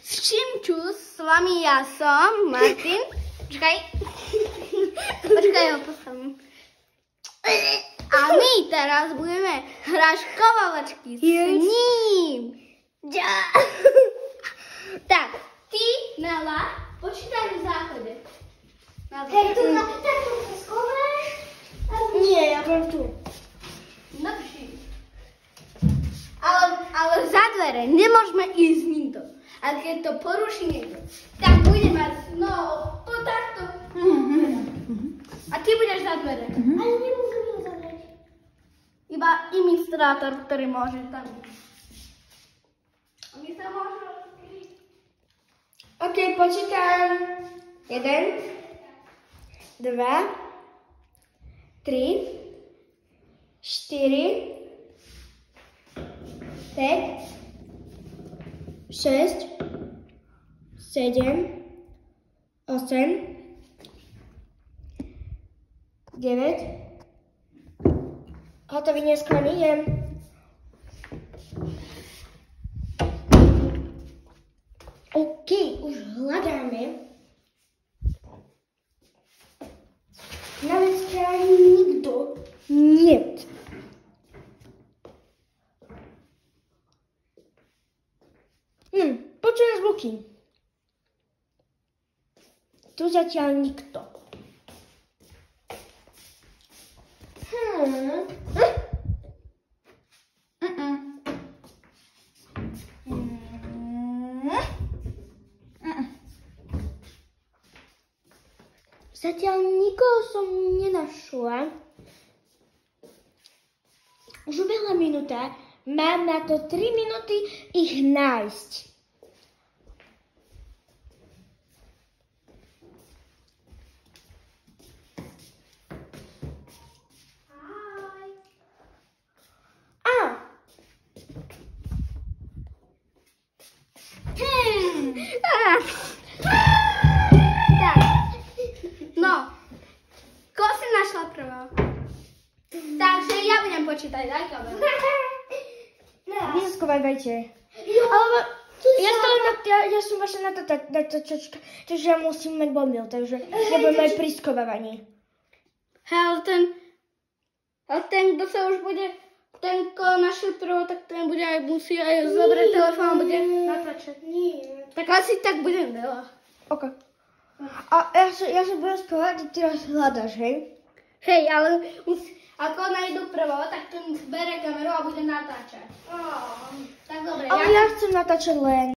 Šimču, s vami ja som Martin. Počkaj, ho postavím. A my teraz budeme hrať škovaločky s ním. Tak, ty, Nela, počítaj v záchode. Hej, tu na takto sa schováš? Nie, ja budem tu. Dobrý. Ale za dvere nemôžeme ísť nikto. A keď to poruší niekto, tak bude mať znovu to takto. A ty budeš za dvere. Ale nemôžem ju zavrieť. Iba administrátor, ktorý môže tam ísť. A my sa môžeme rozkryť. OK, počítam. 1, 2, 3, 4, 5, 6, 7, 8, 9. Hotový, dneska idem. OK, už hľadáme. Na vecke ani nikto niet. Počujem zvuky. Tu zatiaľ nikto. Zatiaľ nikoho som nenašla. Už ubehla minúta. Mám na to 3 minúty ich nájsť. Takže ja budem počítať, daj kameru. Vy sa schovávajte. Ja som vaša natáčačka, takže ja musím mať mobil, takže ja budem aj pri schovávaní. Hej, ale ten, kto sa už bude, ten, ko našiel prvou, tak ten bude aj musí aj zobrať telefón a bude natáčať. Nie. Tak asi tak budem veľa. OK. A ja sa budem schovať a teraz hľadaš, hej? Hej, ale ako nájdu prvo, tak ten bere kameru a bude natáčať. Tak dobre. Ale ja chcem natáčať len.